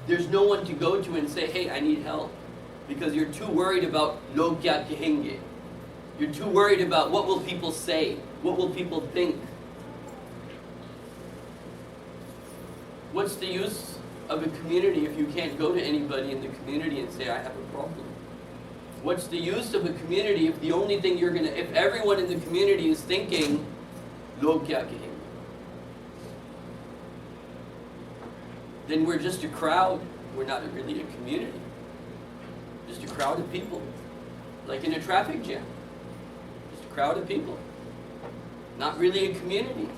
there's no one to go to and say, hey, I need help. Because you're too worried about log kya kahenge. You're too worried about what will people say, what will people think. What's the use of a community if you can't go to anybody in the community and say, I have a problem? What's the use of a community if the only thing if everyone in the community is thinking, log kya kahenge? Then we're just a crowd. We're not really a community. Just a crowd of people. Like in a traffic jam. Just a crowd of people. Not really a community.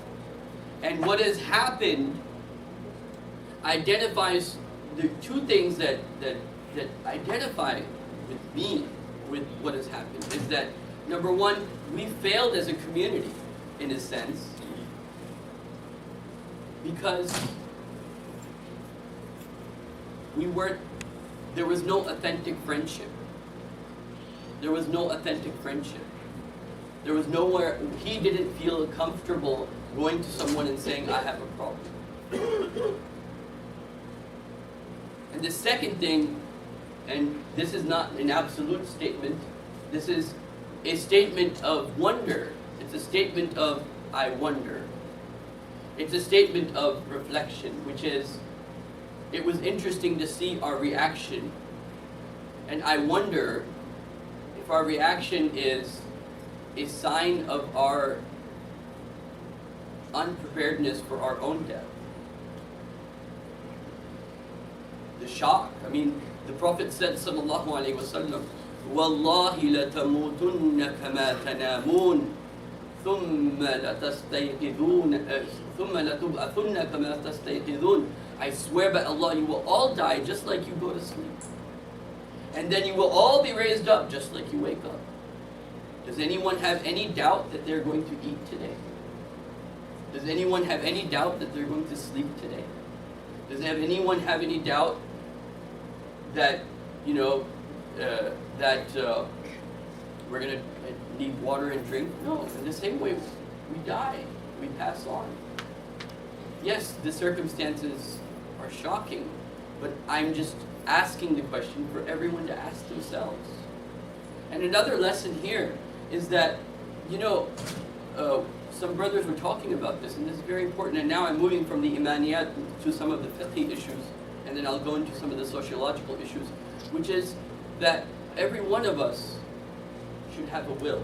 And what has happened identifies the two things that identify with me, with what has happened, is that, number one, we failed as a community, in a sense, because there was no authentic friendship. There was no authentic friendship. There was nowhere, he didn't feel comfortable going to someone and saying, I have a problem. And the second thing, and this is not an absolute statement, this is a statement of wonder. It's a statement of, I wonder. It's a statement of reflection, which is, it was interesting to see our reaction. And I wonder if our reaction is a sign of our unpreparedness for our own death. The shock. I mean, the Prophet said, sallallahu alaihi wasallam, "Wallahi latamutunna kama tanamun, thumma latub'athunna kama tastayqidun." I swear by Allah, you will all die just like you go to sleep. And then you will all be raised up just like you wake up. Does anyone have any doubt that they're going to eat today? Does anyone have any doubt that they're going to sleep today? Does anyone have any doubt that, we're going to need water and drink? No, in the same way, we die, we pass on. Yes, the circumstances are shocking, but I'm just asking the question for everyone to ask themselves. And another lesson here is that, some brothers were talking about this, and this is very important, and now I'm moving from the imaniyat to some of the fiqhi issues, and then I'll go into some of the sociological issues, which is that every one of us should have a will.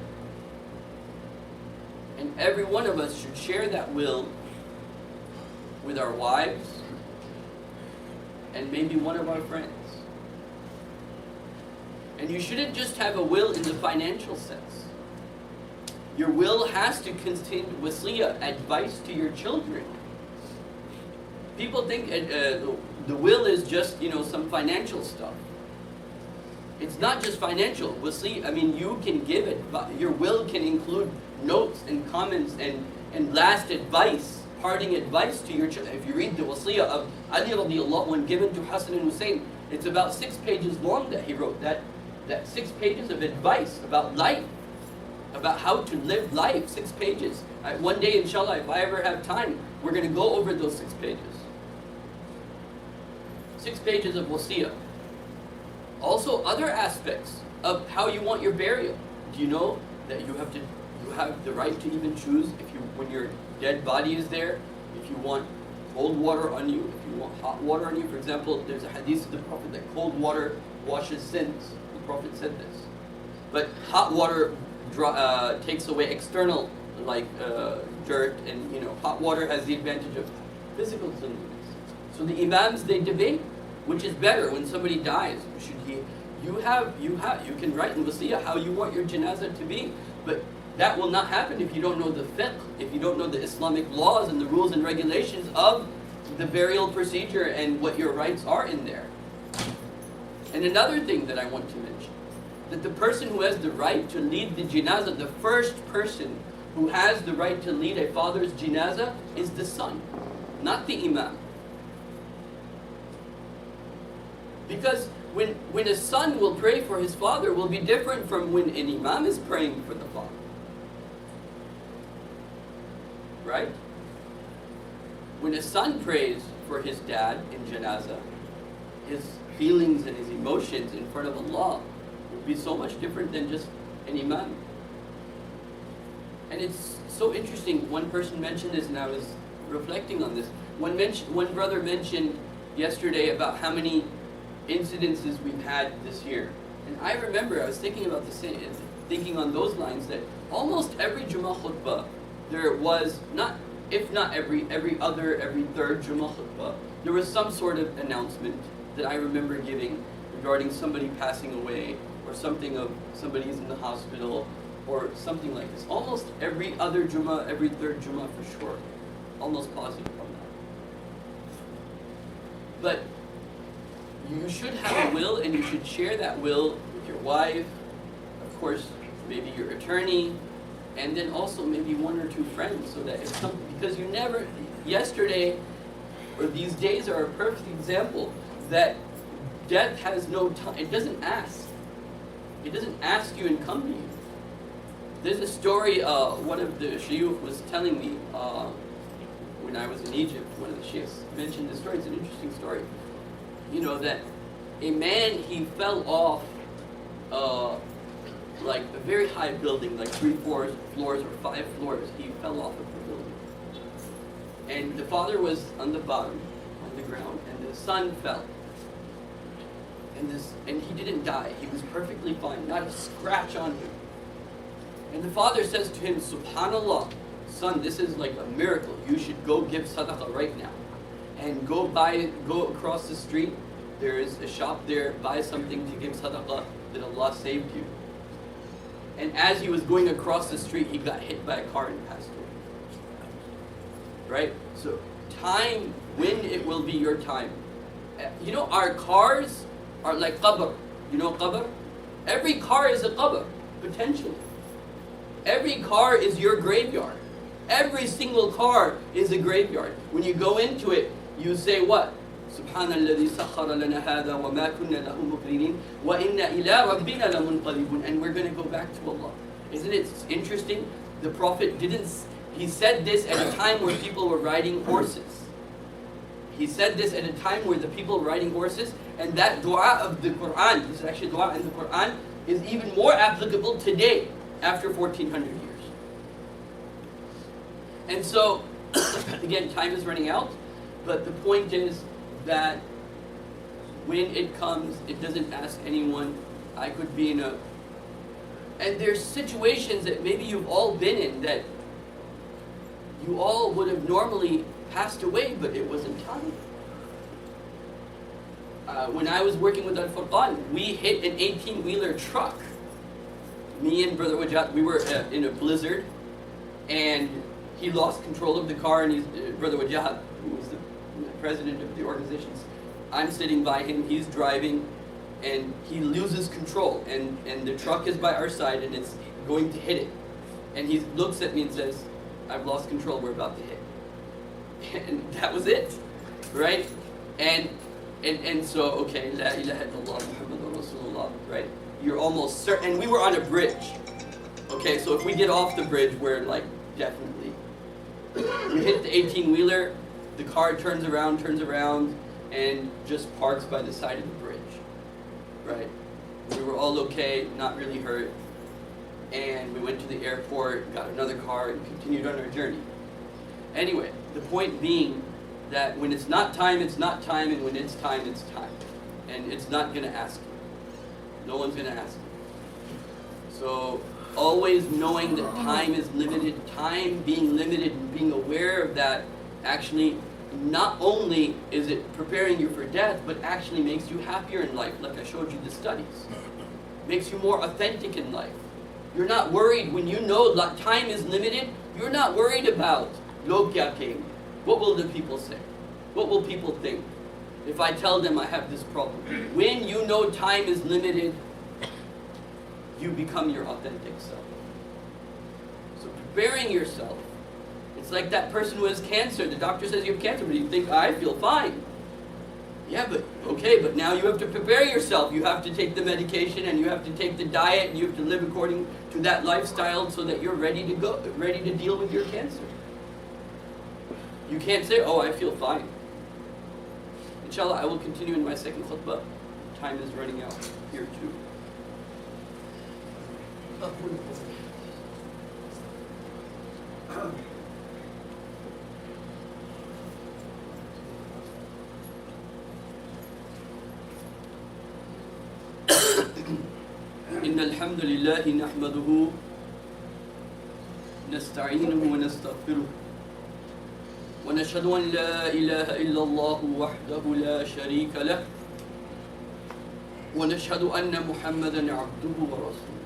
And every one of us should share that will with our wives and maybe one of our friends. And you shouldn't just have a will in the financial sense. Your will has to contain wasiyah, advice to your children. People think the will is just, some financial stuff. It's not just financial. Wasiyah, you can give it, but your will can include notes and comments and last advice, parting advice to your children. If you read the wasiyah of Ali radiallahu anhu given to Hassan and Hussein, it's about 6 pages long that he wrote. That 6 pages of advice about life, about how to live life, 6 pages. One day, inshallah, if I ever have time, we're going to go over those 6 pages. 6 pages of wasiyah. Also, other aspects of how you want your burial. Do you know that you have the right to even choose when your dead body is there, if you want cold water on you, if you want hot water on you? For example, there's a hadith of the Prophet that cold water washes sins. The Prophet said this. But hot water takes away external dirt, and hot water has the advantage of physical cleanliness. So the imams, they debate which is better when somebody dies. You can write in wasiyah how you want your janazah to be, but that will not happen if you don't know the fiqh, if you don't know the Islamic laws and the rules and regulations of the burial procedure and what your rights are in there. And another thing that I want to mention, that the person who has the right to lead the janazah, the first person who has the right to lead a father's janazah is the son, not the imam. Because when a son will pray for his father will be different from when an imam is praying for the father. Right? When a son prays for his dad in janazah, his feelings and his emotions in front of Allah would be so much different than just an imam. And it's so interesting. One person mentioned this, and I was reflecting on this. One brother mentioned yesterday about how many incidences we've had this year. And I remember I was thinking about the same, thinking on those lines, that almost every Jummah khutbah, there was not, if not every third Jummah khutbah, there was some sort of announcement that I remember giving regarding somebody passing away, or something of somebody's in the hospital, or something like this. Almost every other Jummah, every third Jummah for sure. Almost positive on that. But you should have a will, and you should share that will with your wife, of course, maybe your attorney, and then also maybe one or two friends, so that if some, because you never, yesterday, or these days are a perfect example that death has no time. It doesn't ask. It doesn't ask you and come to you. There's a story, one of the Shiekh was telling me when I was in Egypt. One of the Sheikhs mentioned this story. It's an interesting story. You know, that a man, he fell off like a very high building, like 3 floors or 5 floors. He fell off of the building. And the father was on the bottom, on the ground, and the son fell. And he didn't die. He was perfectly fine, not a scratch on him. And the father says to him, "Subhanallah, son, this is like a miracle. You should go give sadaqah right now. And go across the street. There is a shop there. Buy something to give sadaqah that Allah saved you." And as he was going across the street, he got hit by a car and passed away. Right? So time, when it will be your time. You know, our cars are like qabr. You know qabr? Every car is a qabr, potentially. Every car is your graveyard. Every single car is a graveyard. When you go into it, you say what? Subhanalladhi sakhara lana hadha wa ma kunna lahu muqrinin wa inna ila rabbina lamunqalibun. And we're going to go back to Allah. Isn't it interesting? The Prophet he said this at a time where people were riding horses. He said this at a time where the people were riding horses, and that dua of the Quran, this is actually dua in the Quran, is even more applicable today, after 1400 years. And so, again, time is running out, but the point is that when it comes, it doesn't ask anyone. I could be in a... And there's situations that maybe you've all been in that you all would have normally passed away, but it wasn't time. When I was working with Al-Furqan, we hit an 18-wheeler truck. Me and Brother Wajat, we were in a blizzard, and he lost control of the car, and Brother Wajat, who was the president of the organization, I'm sitting by him, he's driving, and he loses control, and the truck is by our side, and it's going to hit it. And he looks at me and says, "I've lost control, we're about to hit." And that was it, right? And so, okay, La ilaha illallah Muhammadur Rasulullah, right? You're almost certain, and we were on a bridge. Okay, so if we get off the bridge, we're like, definitely. We hit the 18-wheeler, the car turns around, and just parks by the side of the bridge, right? We were all okay, not really hurt, and we went to the airport, got another car, and continued on our journey. Anyway, the point being that when it's not time, it's not time, and when it's time, it's time. And it's not going to ask you. No one's going to ask you. So, always knowing that time is limited, time being limited and being aware of that, actually, not only is it preparing you for death, but actually makes you happier in life, like I showed you the studies. Makes you more authentic in life. You're not worried when you know that time is limited, you're not worried about log kya kahenge. What will the people say? What will people think if I tell them I have this problem? When you know time is limited, you become your authentic self. So preparing yourself, it's like that person who has cancer. The doctor says you have cancer, but you think, I feel fine. Yeah, but okay, but now you have to prepare yourself. You have to take the medication, and you have to take the diet, and you have to live according to that lifestyle so that you're ready to go, ready to deal with your cancer. You can't say, oh, I feel fine. Inshallah, I will continue in my second khutbah. Time is running out here too. إن الحمد لله نحمده نستعينه ونستغفره ونشهد أن لا إله إلا الله وحده لا شريك له ونشهد أن محمدا عبده ورسوله.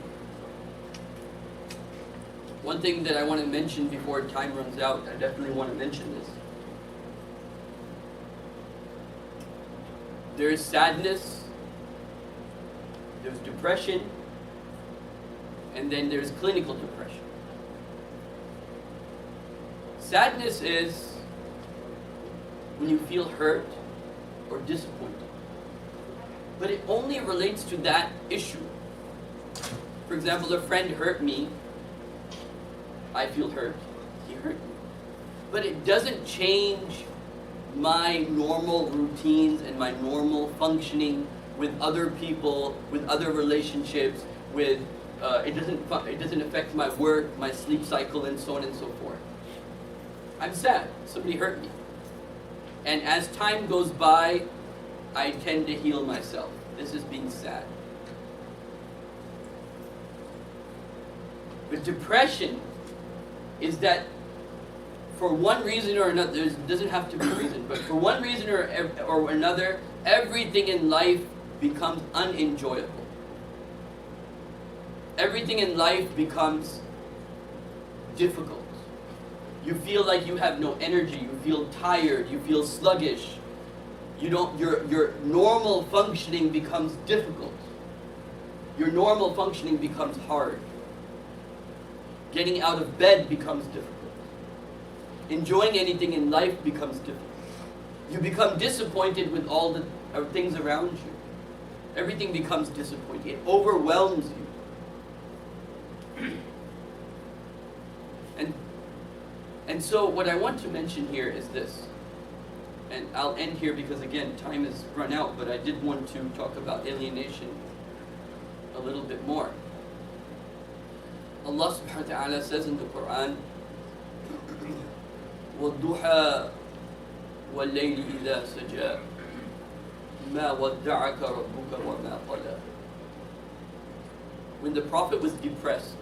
One thing that I want to mention before time runs out, I definitely want to mention this. There is sadness, there's depression, and then there's clinical depression. Sadness is when you feel hurt or disappointed. But it only relates to that issue. For example, a friend hurt me. I feel hurt. He hurt me. But it doesn't change my normal routines and my normal functioning with other people, with other relationships, with it doesn't affect my work, my sleep cycle, and so on and so forth. I'm sad. Somebody hurt me. And as time goes by, I tend to heal myself. This is being sad. But depression is that for one reason or another, there doesn't have to be a reason, but for one reason or another, everything in life becomes unenjoyable. Everything in life becomes difficult. You feel like you have no energy, you feel tired, you feel sluggish. Your normal functioning becomes difficult. Your normal functioning becomes hard. Getting out of bed becomes difficult. Enjoying anything in life becomes difficult. You become disappointed with all the things around you. Everything becomes disappointing. It overwhelms you. And so what I want to mention here is this. And I'll end here because again, time has run out, but I did want to talk about alienation a little bit more. Allah subhanahu wa ta'ala says in the Quran, وَالضُّحَى وَاللَّيْلِ إِذَا سَجَى مَا وَدَّعَكَ رَبُّكَ وَمَا قَلَى. When the Prophet was depressed,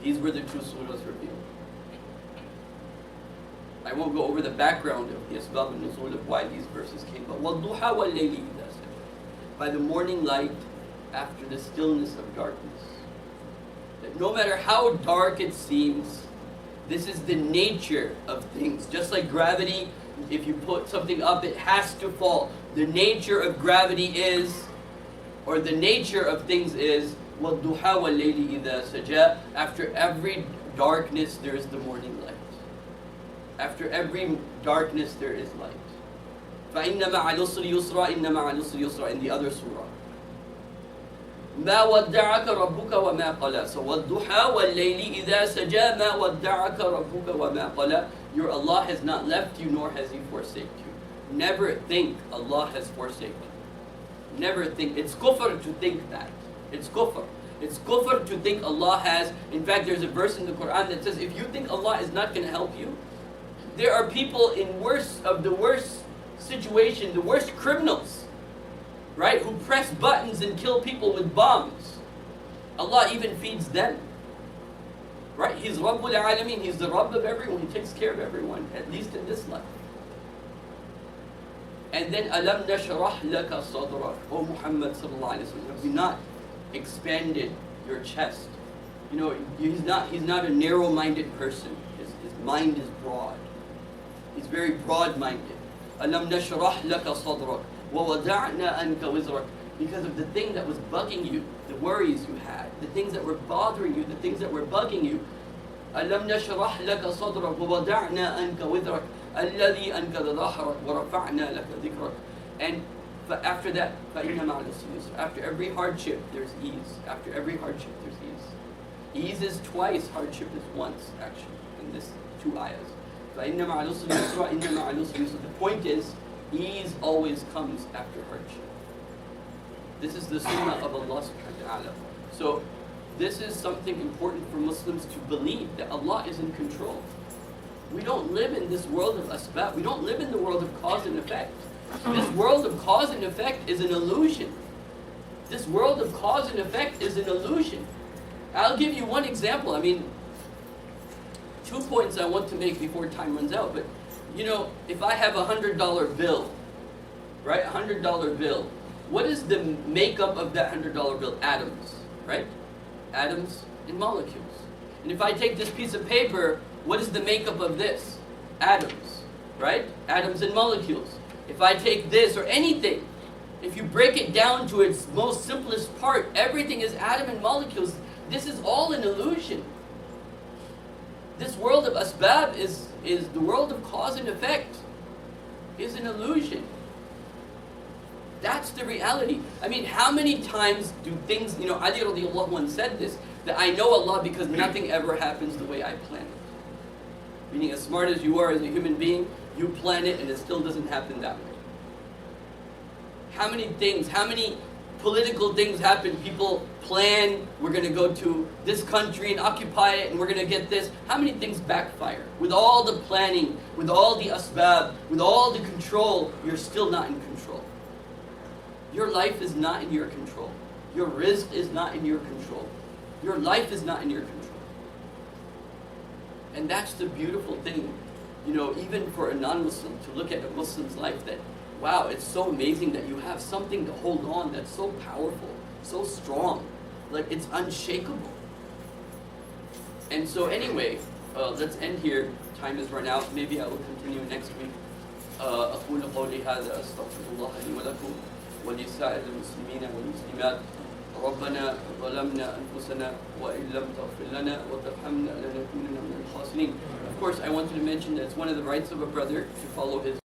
these were the two surahs revealed. I won't go over the background of the asbab al-nuzul of why these verses came, but وَالضُّحَى وَاللَّيْلِ إِذَا سَجَى, by the morning light after the stillness of darkness. That no matter how dark it seems, this is the nature of things. Just like gravity, if you put something up, it has to fall. The nature of gravity is, or the nature of things is, وَالضُّحَى وَاللَّيْلِ إِذَا سَجَى. After every darkness, there is the morning light. After every darkness, there is light. فَإِنَّ مَعَ الْعُسْرِ يُسْرًا إِنَّ مَعَ الْعُسْرِ يُسْرًا, in the other surah. مَا وَدَّعَكَ رَبُّكَ وَمَا قَلَى. So وَالضُّحَى وَاللَّيْلِ إِذَا سَجَى مَا وَدَّعَكَ رَبُّكَ وَمَا قَلَى. Your Allah has not left you, nor has He forsaken you. Never think Allah has forsaken you. Never think. It's kufr to think that. It's kufr. It's kufr to think Allah has. In fact, there's a verse in the Quran that says, if you think Allah is not going to help you, there are people in the worst situation, the worst criminals, right, who press buttons and kill people with bombs. Allah even feeds them. Right? He's Rabbul Alameen. He's the Rabb of everyone. He takes care of everyone, at least in this life. And then, Alam nashrah laka sadrak. O Muhammad sallallahu alaihi wasallam, have you not expanded your chest? You know, he's not a narrow-minded person. His mind is broad. He's very broad-minded. Alam nashrah laka sadrak wa wada'na anka wizrak. Because of the thing that was bugging you, the worries you had, the things that were bothering you, the things that were bugging you. Alam nashrah laka sadrak wa wada'na anka wizrak alladhi ankada dhahrak wa rafa'na laka dhikrak. And after that, فَإِنَّ مَعَ الْعُسْرِ يُسْرًا. After every hardship, there's ease. After every hardship, there's ease. Ease is twice, hardship is once, actually, in this two ayahs. فَإِنَّ مَعَ الْعُسْرِ يُسْرًا إِنَّ مَعَ الْعُسْرِ يُسْرًا. The point is, ease always comes after hardship. This is the sunnah of Allah subhanahu wa ta'ala. So, this is something important for Muslims to believe, that Allah is in control. We don't live in this world of asbab. We don't live in the world of cause and effect. This world of cause and effect is an illusion. This world of cause and effect is an illusion. I'll give you one example. I mean, 2 points I want to make before time runs out. But, you know, if I have a $100 bill, right? $100 bill. What is the makeup of that $100 bill? Atoms, right? Atoms and molecules. And if I take this piece of paper, what is the makeup of this? Atoms, right? Atoms and molecules. If I take this or anything, if you break it down to its most simplest part, everything is atom and molecules. This is all an illusion. This world of asbab is the world of cause and effect, is an illusion. That's the reality. I mean, how many times do things, you know, Ali radiallahu anhu said this, that I know Allah because nothing ever happens the way I plan it. Meaning, as smart as you are as a human being, you plan it and it still doesn't happen that way. How many things, how many political things happen? People plan, we're going to go to this country and occupy it and we're going to get this. How many things backfire? With all the planning, with all the asbab, with all the control, you're still not in control. Your life is not in your control. Your rizq is not in your control. Your life is not in your control. And that's the beautiful thing, you know, even for a non-Muslim, to look at a Muslim's life, that, wow, it's so amazing that you have something to hold on that's so powerful, so strong, like it's unshakable. And so anyway, let's end here. Time has run out. Maybe I will continue next week. أقول قولي هذا أستغفر الله لي ولكم ولسائر المسلمين والمسلمات. ربنا ظلمنا أنفسنا وإن لم تغفر لنا وترحمنا لنكونن من الخاسرين. Of course, I wanted to mention that it's one of the rights of a brother to follow his